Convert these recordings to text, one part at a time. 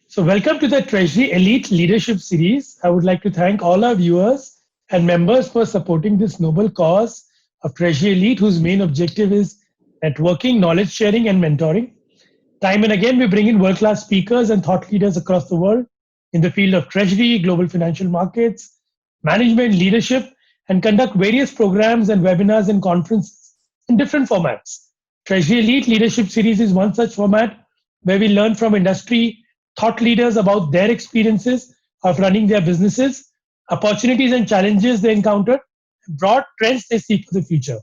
So, welcome to the Treasury Elite Leadership Series. I would like to thank all our viewers and members for supporting this noble cause of Treasury Elite, whose main objective is networking, knowledge sharing, and mentoring. Time and again, we bring in world class speakers and thought leaders across the world in the field of Treasury, global financial markets, management, leadership, and conduct various programs and webinars and conferences in different formats. Treasury Elite Leadership Series is one such format where we learn from industry thought leaders about their experiences of running their businesses, opportunities and challenges they encountered, broad trends they see for the future.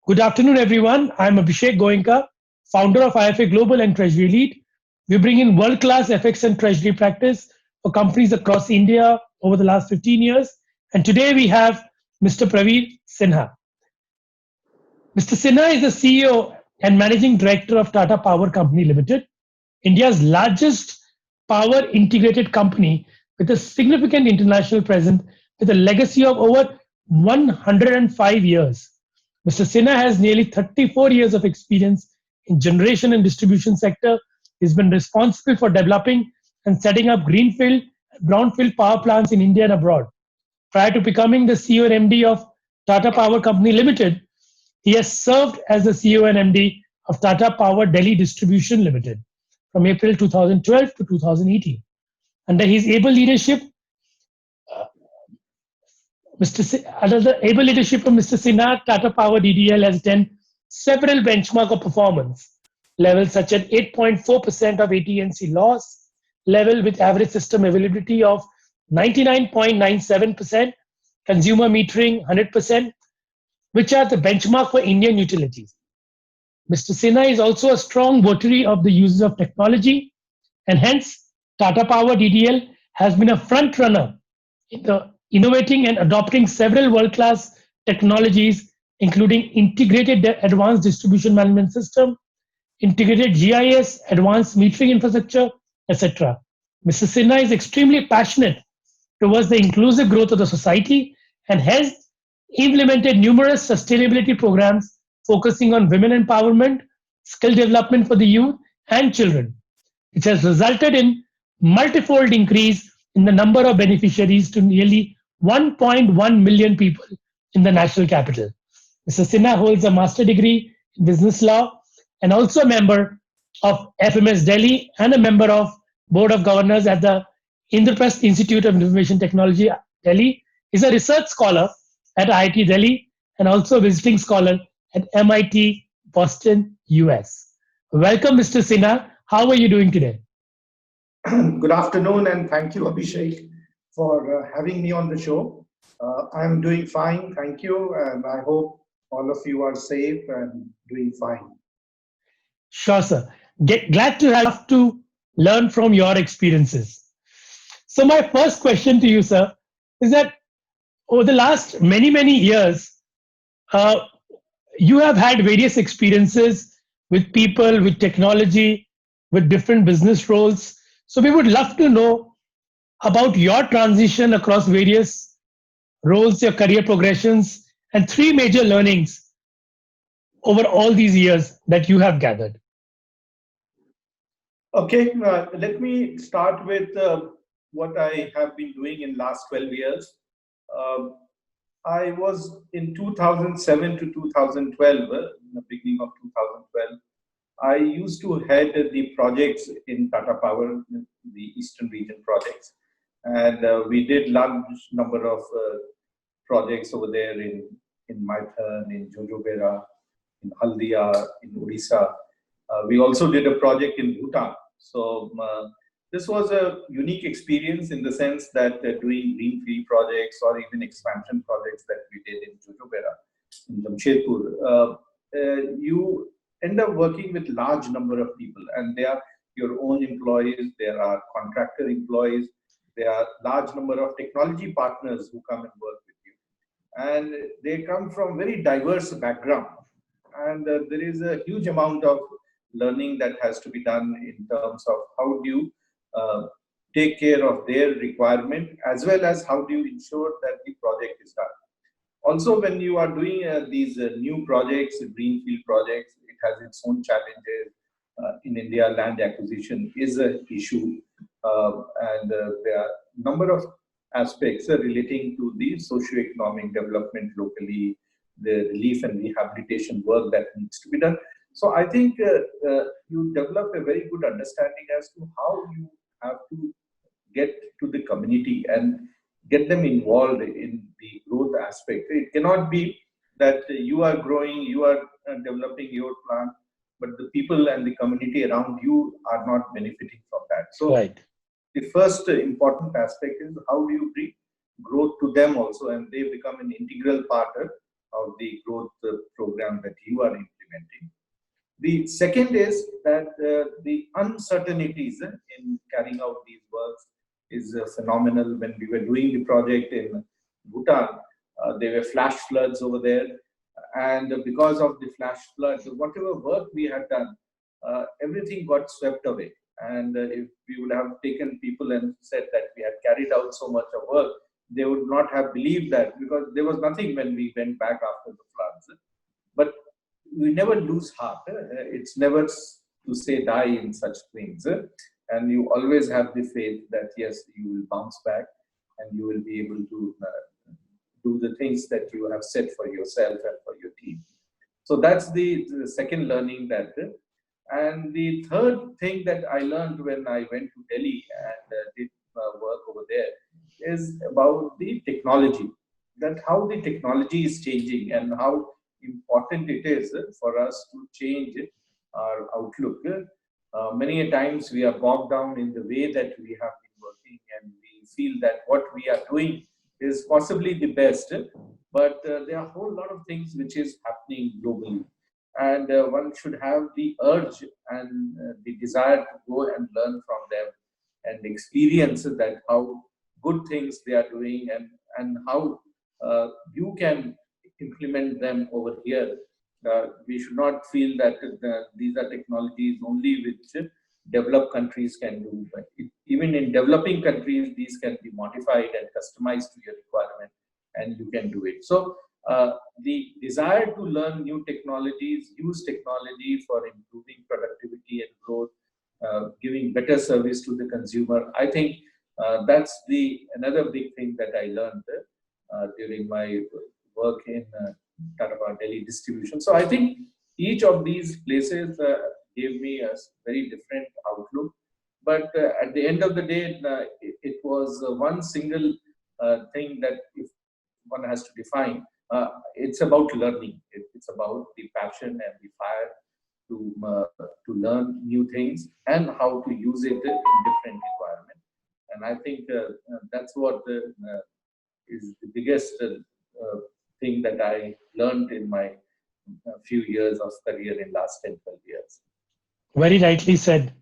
Good afternoon, everyone. I'm Abhishek Goenka, founder of IFA Global and Treasury Elite. We bring in world class FX and Treasury practice for companies across India over the last 15 years. And today we have Mr. Praveer Sinha. Mr. Sinha is the CEO and Managing Director of Tata Power Company Ltd, India's largest power integrated company with a significant international presence with a legacy of over 105 years. Mr. Sinha has nearly 34 years of experience in generation and distribution sector. He's been responsible for developing and setting up greenfield and brownfield power plants in India and abroad. Prior to becoming the CEO and MD of Tata Power Company Limited, he has served as the CEO and MD of Tata Power Delhi Distribution Limited from April 2012 to 2018. Under his able leadership, under the able leadership of Mr. Sinha, Tata Power DDL has done several benchmark of performance levels such as 8.4% of AT&C loss level with average system availability of 99.97%, consumer metering 100%, which are the benchmark for Indian utilities. Mr. Sinha is also a strong votary of the uses of technology, and hence Tata Power DDL has been a front runner in the innovating and adopting several world-class technologies, including integrated advanced distribution management system, integrated GIS, advanced metering infrastructure, etc. Mr. Sinha is extremely passionate towards the inclusive growth of the society and has implemented numerous sustainability programs focusing on women empowerment, skill development for the youth and children, which has resulted in multifold increase in the number of beneficiaries to nearly 1.1 million people in the national capital. Mr. Sinha holds a master degree in business law and also a member of FMS Delhi and a member of Board of Governors at the Indraprasth Institute of Information Technology, Delhi. He's a research scholar at IIT Delhi and also a visiting scholar at MIT Boston, US. Welcome, Mr. Sinha. How are you doing today? Good afternoon, and thank you, Abhishek, for having me on the show. I'm doing fine, thank you, and I hope all of you are safe and doing fine. Sure, sir. Glad to have to learn from your experiences. So my first question to you, sir, is that over the last many years, you have had various experiences with people, with technology, with different business roles. So we would love to know about your transition across various roles, your career progressions, and three major learnings over all these years that you have gathered. Okay, let me start with what I have been doing in last 12 years. I was in 2007 to 2012, in the beginning of 2012, I used to head the projects in Tata Power, the Eastern Region projects. And we did large number of projects over there in Maithon, in Jojobera, in Haldia, in Odisha. We also did a project in Bhutan. So this was a unique experience in the sense that doing greenfield projects or even expansion projects that we did in Jojobera, in Jamshedpur, you end up working with large number of people, and they are your own employees, there are contractor employees, there are large number of technology partners who come and work with you. And they come from very diverse background. And there is a huge amount of learning that has to be done in terms of how do you take care of their requirement, as well as how do you ensure that the project is done. Also, when you are doing these new projects, greenfield projects, it has its own challenges. In India, land acquisition is an issue. and there are a number of aspects relating to the socio-economic development locally, the relief and rehabilitation work that needs to be done. So I think you develop a very good understanding as to how you have to get to the community and get them involved in the growth aspect. It cannot be that you are growing, you are developing your plant, but the people and the community around you are not benefiting from that. So Right. the first important aspect is how do you bring growth to them also, and they become an integral part of the growth program that you are implementing. The second is that the uncertainties in carrying out these works is phenomenal. When we were doing the project in Bhutan, there were flash floods over there, and because of the flash floods, whatever work we had done, everything got swept away. And if we would have taken people and said that we had carried out so much of work, they would not have believed that, because there was nothing when we went back after the floods. But we never lose heart. It's never to say die in such things. And you always have the faith that yes, you will bounce back and you will be able to do the things that you have set for yourself and for your team. So that's the second learning that. And the third thing that I learned when I went to Delhi and did work over there is about the technology, that how the technology is changing and how important it is for us to change our outlook. Many a times we are bogged down in the way that we have been working, and we feel that what we are doing is possibly the best, but there are a whole lot of things which is happening globally, and one should have the urge and the desire to go and learn from them and experience that how good things they are doing, and how you can implement them over here. We should not feel that these are technologies only which developed countries can do. But even in developing countries, these can be modified and customized to your requirement, and you can do it. So the desire to learn new technologies, use technology for improving productivity and growth, giving better service to the consumer. I think that's the another big thing that I learned during my work in Tata Power Delhi distribution. So I think each of these places gave me a very different outlook. But at the end of the day, it was one single thing that if one has to define, it's about learning. It's about the passion and the fire to learn new things and how to use it in different environments. And I think that's what is the biggest thing that I learned in my few years of career in last 10, 12 years. Very rightly said.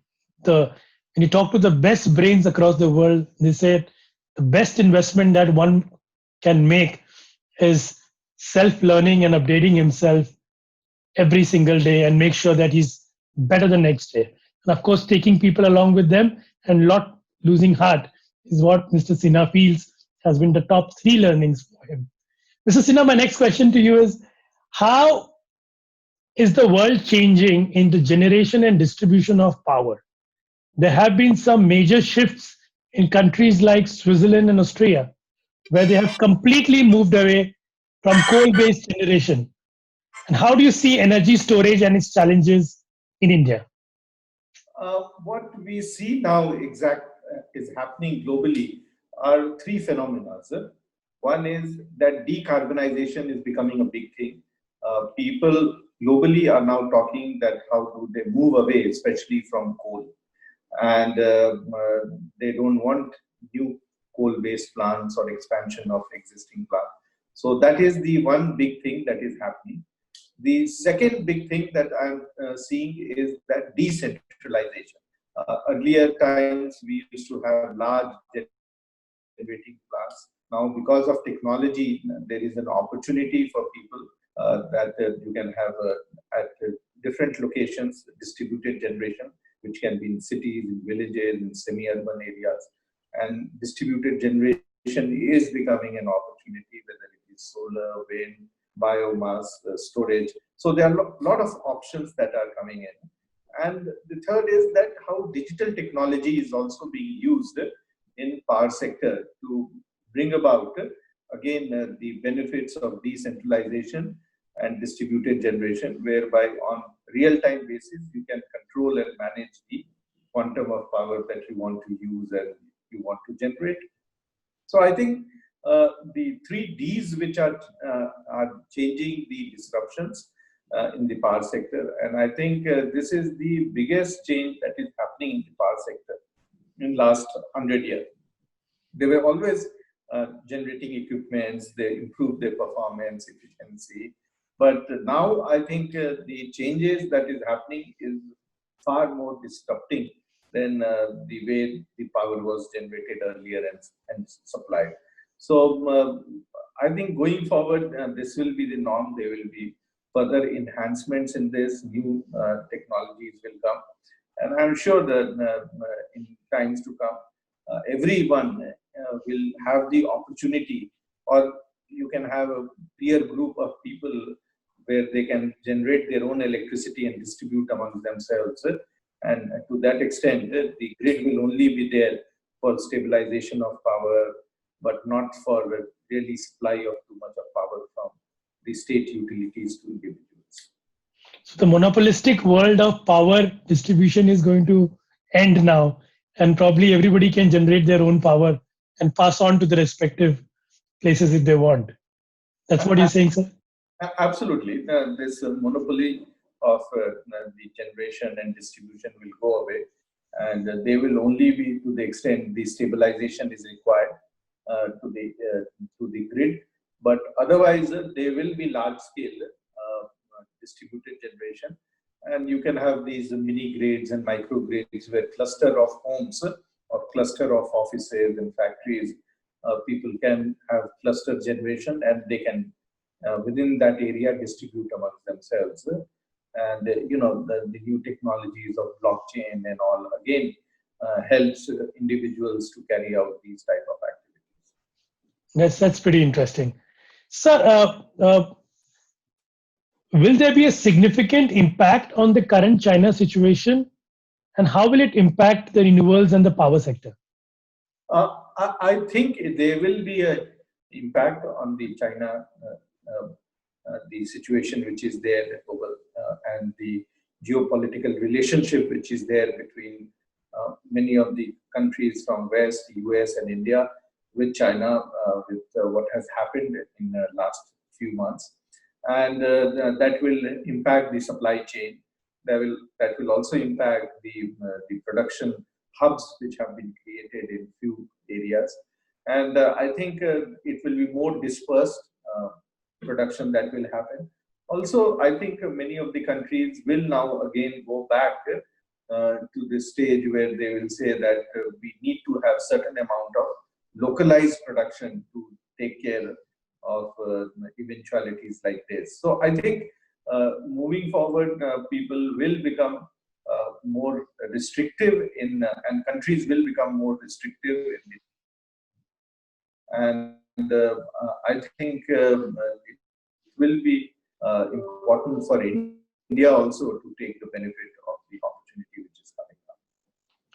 The When you talk to the best brains across the world, they say the best investment that one can make is self-learning and updating himself every single day and make sure that he's better the next day. And of course, taking people along with them and not losing heart is what Mr. Sinha feels has been the top three learnings for him. Mr. Sinha, my next question to you is how is the world changing in the generation and distribution of power? There have been some major shifts in countries like Switzerland and Austria, where they have completely moved away from coal based generation. And how do you see energy storage and its challenges in India? What we see now is happening globally are three phenomena. Sir. One is that decarbonization is becoming a big thing. People globally are now talking that how do they move away, especially from coal, and they don't want new coal-based plants or expansion of existing plants. So that is the one big thing that is happening. The second big thing that I'm seeing is that decentralization. Earlier times, we used to have large generating plants. Now, because of technology, there is an opportunity for people that you can have at different locations distributed generation, which can be in cities, in villages, in semi-urban areas. And distributed generation is becoming an opportunity, whether it is solar, wind, biomass, storage. So there are a lot of options that are coming in. And the third is that how digital technology is also being used in power sector to bring about the benefits of decentralization and distributed generation, whereby on real-time basis you can control and manage the quantum of power that you want to use and you want to generate. So I think the three Ds which are changing the disruptions in the power sector, and I think this is the biggest change that is happening in the power sector in last 100 years. They were always generating equipments, they improved their performance, efficiency. But now I think the changes that is happening is far more disrupting than the way the power was generated earlier and supplied. So I think going forward, this will be the norm. There will be further enhancements in this, new technologies will come. And I'm sure that in times to come, everyone will have the opportunity, or you can have a peer group of people where they can generate their own electricity and distribute among themselves. And to that extent, the grid will only be there for stabilization of power, but not for really supply of too much of power from the state utilities to individuals. So the monopolistic world of power distribution is going to end now, and probably everybody can generate their own power and pass on to the respective places if they want. That's what you're saying, sir? Absolutely. This monopoly of the generation and distribution will go away, and they will only be to the extent the stabilization is required to the grid. But otherwise, they will be large scale distributed generation, and you can have these mini grids and micro grids where cluster of homes or cluster of offices and factories, people can have cluster generation, and they can within that area distribute amongst themselves. And the new technologies of blockchain and all again helps individuals to carry out these type of activities. That's pretty interesting. Sir, will there be a significant impact on the current China situation, and how will it impact the renewables and the power sector? I think there will be a impact on the China, the situation which is there over, and the geopolitical relationship which is there between many of the countries from West, US, and India with China, with what has happened in the last few months, and that will impact the supply chain. That will also impact the production hubs which have been created in few areas, and I think it will be more dispersed production that will happen. Also, I think many of the countries will now again go back to the stage where they will say that we need to have certain amount of localized production to take care of eventualities like this. So I think moving forward, people will become more restrictive in, and countries will become more restrictive in it. And I think it will be important for India also to take the benefit of the opportunity which is coming up.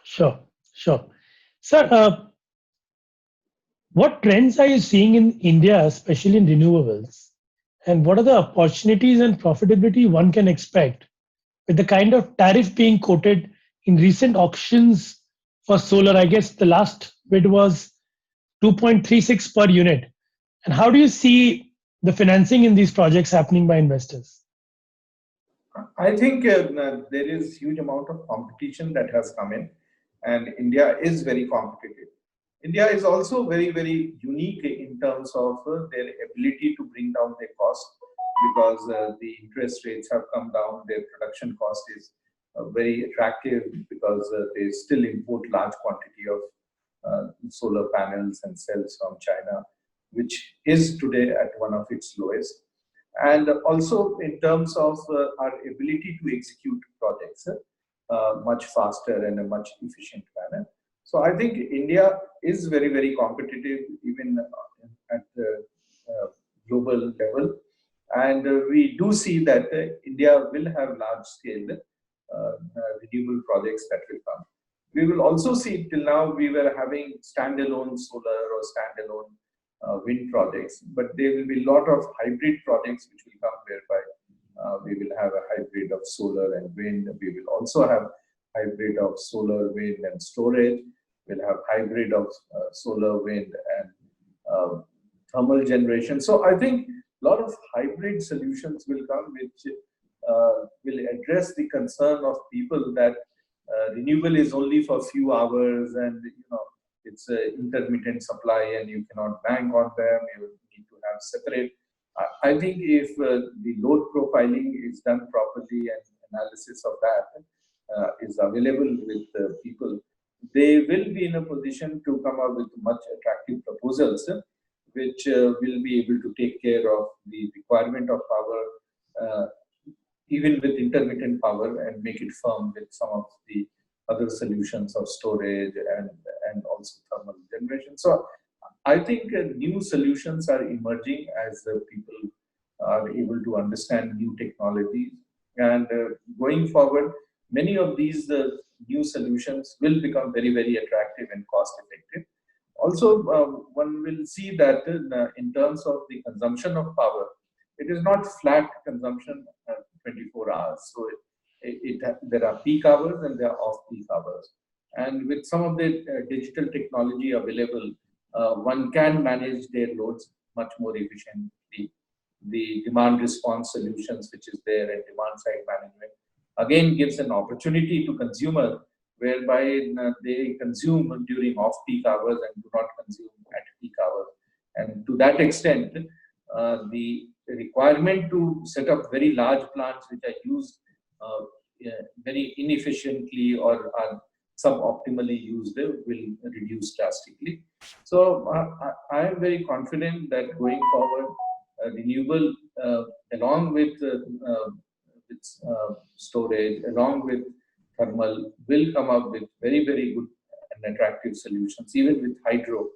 Sure, sure. Sir, what trends are you seeing in India, especially in renewables? And what are the opportunities and profitability one can expect with the kind of tariff being quoted in recent auctions for solar? I guess the last bid was 2.36 per unit. And how do you see the financing in these projects happening by investors? I think there is huge amount of competition that has come in, and India is very competitive. India is also very, very unique in terms of their ability to bring down their cost, because the interest rates have come down. Their production cost is very attractive because they still import large quantity of solar panels and cells from China, which is today at one of its lowest. And also in terms of our ability to execute projects much faster and a much efficient manner. So I think India is very, very competitive even at the global level. And we do see that India will have large scale renewable projects that will come. We will also see, till now we were having standalone solar or standalone wind projects, but there will be a lot of hybrid projects which will come, whereby we will have a hybrid of solar and wind. We will also have hybrid of solar, wind and storage. We'll have hybrid of solar, wind and thermal generation. So I think a lot of hybrid solutions will come, which will address the concern of people that renewable is only for a few hours, and it's an intermittent supply and you cannot bank on them. You need to have separate. I think if the load profiling is done properly and analysis of that is available with people, they will be in a position to come up with much attractive proposals, which will be able to take care of the requirement of power, even with intermittent power, and make it firm with some of the other solutions of storage and also thermal generation. So I think new solutions are emerging as people are able to understand new technologies. And going forward, many of these new solutions will become very, very attractive and cost effective. Also, one will see that in terms of the consumption of power, it is not flat consumption 24 hours. So there are peak hours and there are off-peak hours. And with some of the digital technology available, one can manage their loads much more efficiently. The demand response solutions which is there and demand side management again gives an opportunity to consumer, whereby they consume during off-peak hours and do not consume at peak hours. And to that extent, the requirement to set up very large plants which are used very inefficiently or are suboptimally used will reduce drastically. So I am very confident that going forward, renewable along with storage, along with thermal, will come up with very, very good and attractive solutions, even with hydro,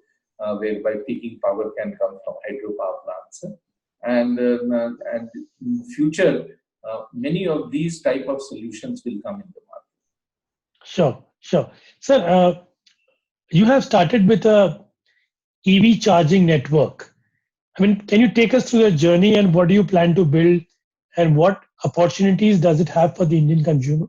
whereby peaking power can come from hydro power plants. And in future, many of these type of solutions will come in the market. Sure, sure. Sir, you have started with a EV charging network. I mean, can you take us through your journey and what do you plan to build and what opportunities does it have for the Indian consumer?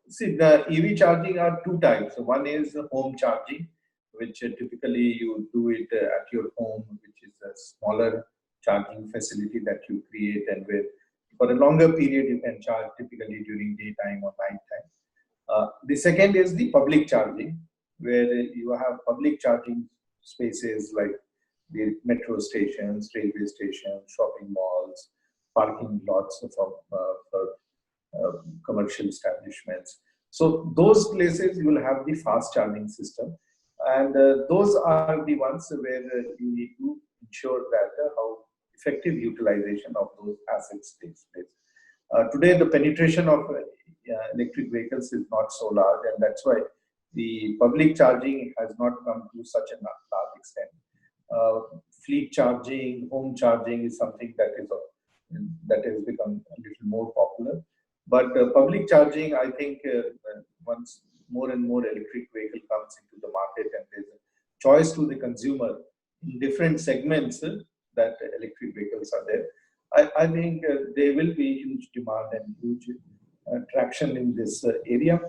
See, the EV charging are two types. So one is home charging, which typically you do it at your home, which is a smaller charging facility that you create, and where for a longer period you can charge, typically during daytime or nighttime. The second is the public charging, where you have public charging spaces like the metro stations, railway stations, shopping malls, parking lots for commercial establishments. So those places you will have the fast charging system, and those are the ones where you need to ensure that how effective utilization of those assets takes place. Today, the penetration of electric vehicles is not so large, and that's why the public charging has not come to such a large extent. Fleet charging, home charging is something that has become a little more popular. But public charging, I think, once more and more electric vehicle comes into the market and there's a choice to the consumer in different segments that electric vehicles are there, I think there will be huge demand and huge traction in this area.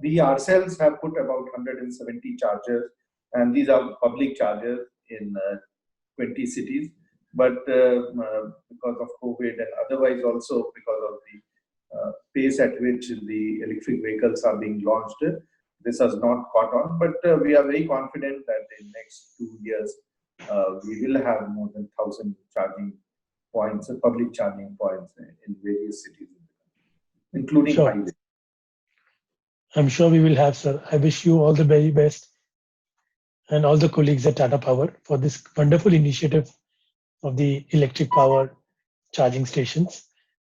We ourselves have put about 170 chargers, and these are public chargers in 20 cities. But because of COVID and otherwise also because of the pace at which the electric vehicles are being launched, this has not caught on. But we are very confident that in next 2 years, we will have more than 1,000 charging points, public charging points in various cities, including Sure. highways. I'm sure we will have, sir. I wish you all the very best and all the colleagues at Tata Power for this wonderful initiative of the electric power charging stations.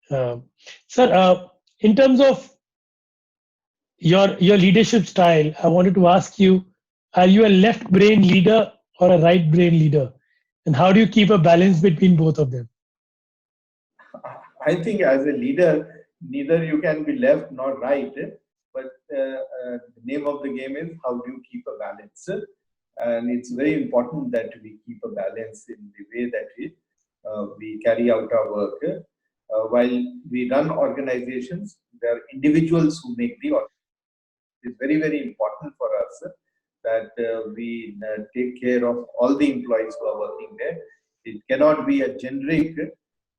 Sir, in terms of your leadership style, I wanted to ask you, are you a left brain leader or a right brain leader? And how do you keep a balance between both of them? I think as a leader, neither you can be left nor right, but the name of the game is how do you keep a balance. And it's very important that we keep a balance in the way that we carry out our work. While we run organizations, there are individuals who make the organization. It's very, very important for us that we take care of all the employees who are working there. It cannot be a generic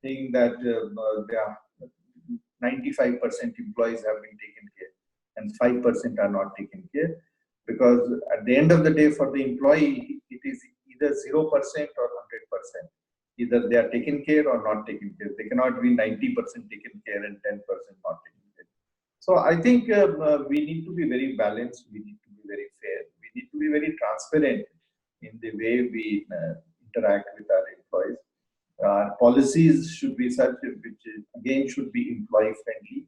thing that there are 95% employees have been taken care and 5% are not taken care. Because at the end of the day, for the employee, it is either 0% or 100%. Either they are taken care or not taken care. They cannot be 90% taken care and 10% not taken care. So I think we need to be very balanced. We need to be very fair. We need to be very transparent in the way we interact with our employees. Policies should be such which again should be employee friendly,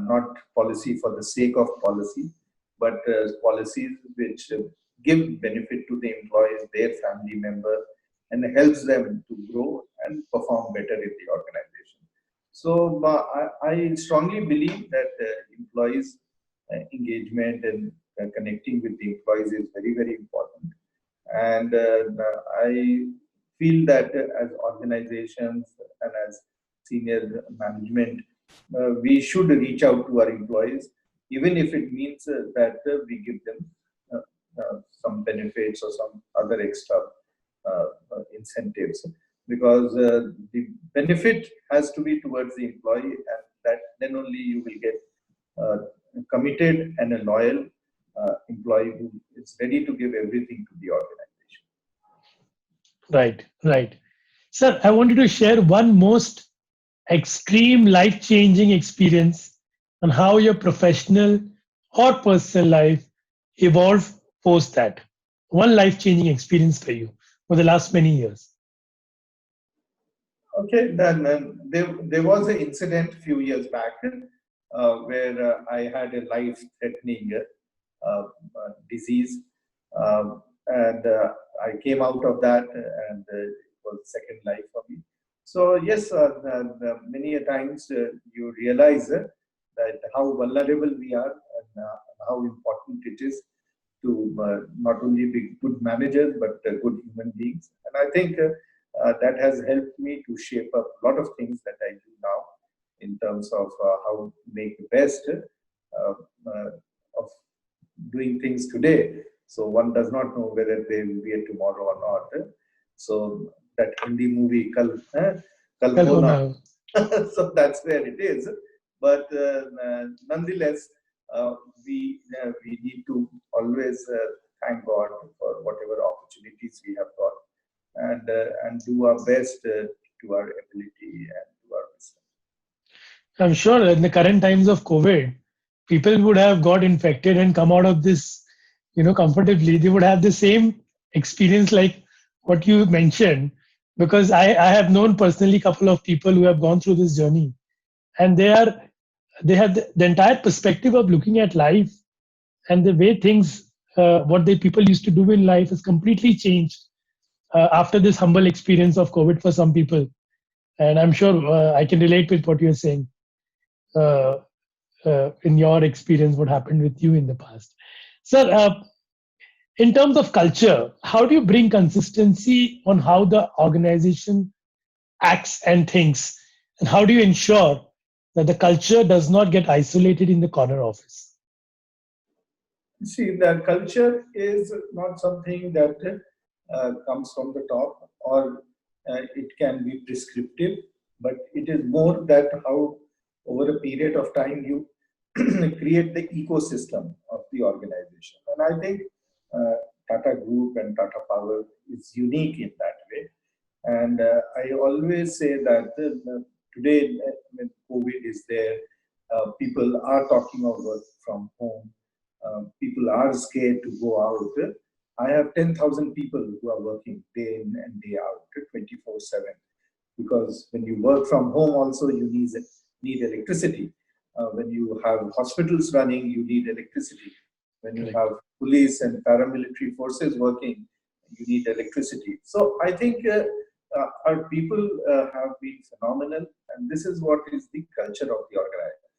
not policy for the sake of policy, but policies which give benefit to the employees, their family members, and helps them to grow and perform better in the organization. So I strongly believe that employees engagement and connecting with the employees is very, very important. And I feel that as organizations and as senior management, we should reach out to our employees, even if it means that we give them some benefits or some other extra incentives, because the benefit has to be towards the employee, and that then only you will get committed and a loyal employee who is ready to give everything to the organization. Right, right. Sir, I wanted to share one most extreme life changing experience on how your professional or personal life evolved post that. One life changing experience for you for the last many years. Okay, then there was an incident a few years back where I had a life-threatening disease, and I came out of that, and it was second life for me. So yes, many a times you realize that how vulnerable we are and how important it is to not only be good managers but good human beings. And I think that has helped me to shape up a lot of things that I do now in terms of how to make the best of doing things today. So one does not know whether they will be here tomorrow or not. So that Hindi movie, Kal Kal Ho ho Na. na ho. So that's where it is. But nonetheless, we need to always thank God for whatever opportunities we have got, and do our best to our ability and to our wisdom. I'm sure in the current times of COVID, people would have got infected and come out of this, comfortably. They would have the same experience like what you mentioned, because I have known personally a couple of people who have gone through this journey, and they have the entire perspective of looking at life and the way things, what the people used to do in life has completely changed after this humble experience of COVID for some people. And I'm sure I can relate with what you're saying. Uh, in your experience, what happened with you in the past. Sir, in terms of culture, how do you bring consistency on how the organization acts and thinks? And how do you ensure that the culture does not get isolated in the corner office? See, the culture is not something that comes from the top, or it can be prescriptive, but it is more that how over a period of time you create the ecosystem of the organization. And I think Tata Group and Tata Power is unique in that way. And I always say that today, when COVID is there, people are talking of work from home. People are scared to go out. I have 10,000 people who are working day in and day out, 24/7. Because when you work from home, also you need electricity. When you have hospitals running, you need electricity. When you Correct. have police and paramilitary forces working, you need electricity. So I think our people have been phenomenal, and this is what is the culture of the organization.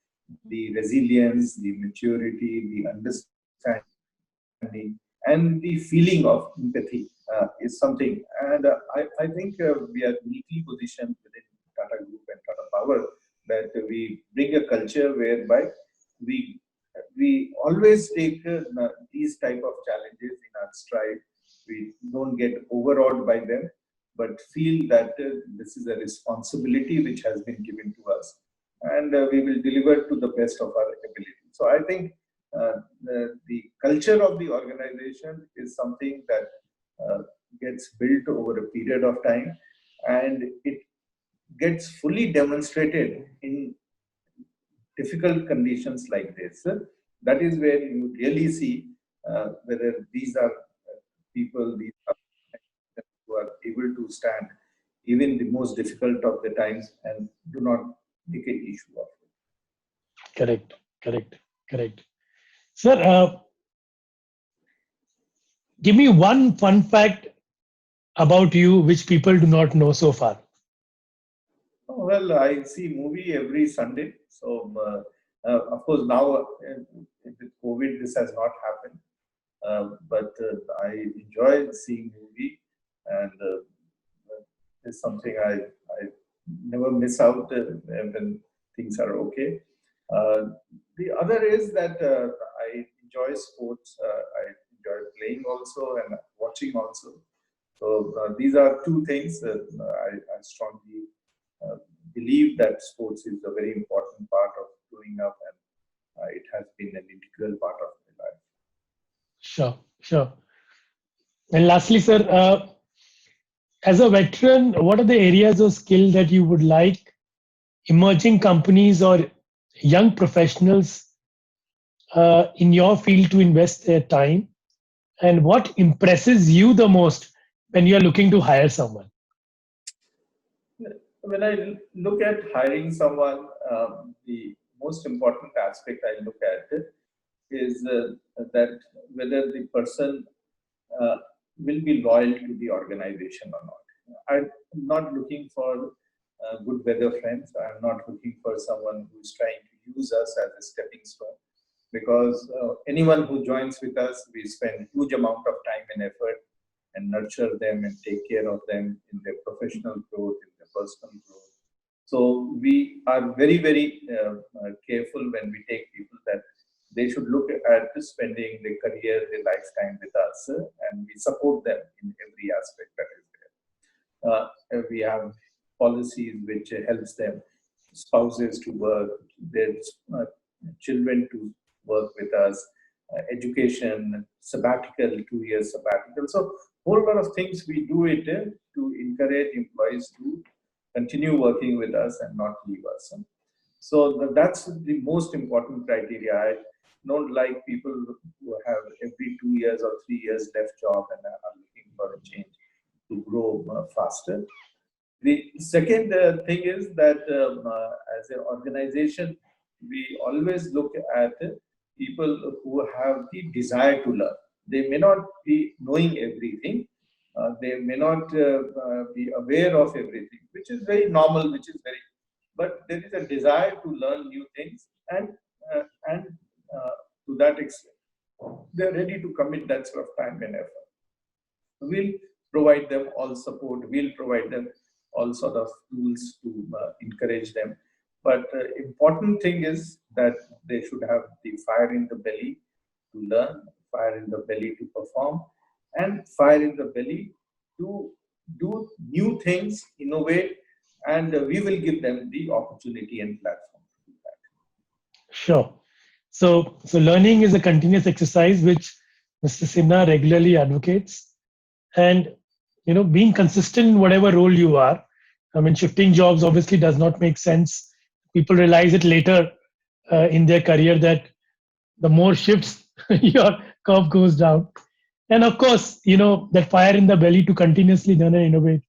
The resilience, the maturity, the understanding, and the feeling of empathy is something. And I think we are uniquely positioned within Tata Group and Tata Power that we bring a culture whereby we we always take these type of challenges in our stride. We don't get overawed by them, but feel that this is a responsibility which has been given to us, and we will deliver to the best of our ability. So I think the culture of the organization is something that uh, gets built over a period of time, and it gets fully demonstrated in difficult conditions like this. That is where you really see whether these are people, these are who are able to stand even the most difficult of the times and do not make an issue of it. Correct, correct, correct. Sir, give me one fun fact about you which people do not know so far. Oh, well, I see movie every Sunday. So, of course, now with COVID, this has not happened. But I enjoy seeing movie, and it's something I never miss out when things are okay. Uh, the other is that I enjoy sports. I enjoy playing also and watching also. So these are two things that I strongly uh, believe that sports is a very important part of growing up, and it has been an integral part of my life. Sure, sure. And lastly, sir, as a veteran, what are the areas of skill that you would like emerging companies or young professionals in your field to invest their time? And what impresses you the most when you're looking to hire someone? When I look at hiring someone, the most important aspect I look at is that whether the person uh, will be loyal to the organization or not. I'm not looking for good weather friends. I'm not looking for someone who's trying to use us as a stepping stone. Because anyone who joins with us, we spend huge amount of time and effort and nurture them and take care of them in their professional growth, in their personal growth. So we are very, very careful when we take people that they should look at spending their career, their lifetime with us, and we support them in every aspect that is there. We have policies which helps them, spouses to work, their uh, children to work with us, education, sabbatical, 2 years sabbatical. So whole lot of things we do it to encourage employees to continue working with us and not leave us. So that's the most important criteria. I don't like people who have every 2 years or 3 years left job and are looking for a change to grow faster. The second thing is that as an organization, we always look at people who have the desire to learn. They may not be knowing everything, they may not be aware of everything, which is very normal, which is very, but there is a desire to learn new things, and uh, to that extent, they're ready to commit that sort of time and effort. We'll provide them all support. We'll provide them all sort of tools to encourage them. But important thing is that they should have the fire in the belly to learn, fire in the belly to perform, and fire in the belly to do new things, innovate, and we will give them the opportunity and platform to do that. Sure. So learning is a continuous exercise which Mr. Sinha regularly advocates. And being consistent in whatever role you are. I mean, shifting jobs obviously does not make sense. People realize it later in their career that the more shifts, your curve goes down. And of course, that fire in the belly to continuously learn and innovate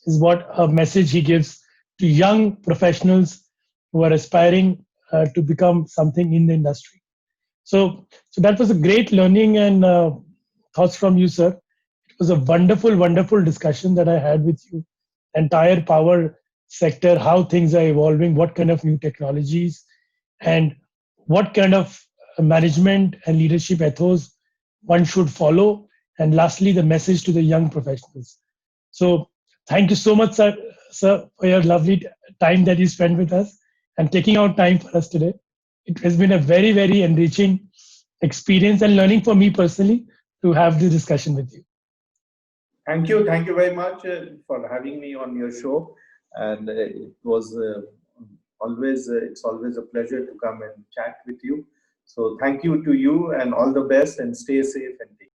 is what a message he gives to young professionals who are aspiring to become something in the industry. So that was a great learning and thoughts from you, sir. It was a wonderful, wonderful discussion that I had with you. entire power sector, how things are evolving, what kind of new technologies, and what kind of management and leadership ethos one should follow. And lastly, the message to the young professionals. So, thank you so much, sir, for your lovely time that you spent with us and taking out time for us today. It has been a very, very enriching experience and learning for me personally to have this discussion with you. Thank you very much for having me on your show, and it was it's always a pleasure to come and chat with you. So thank you to you, and all the best, and stay safe and take care.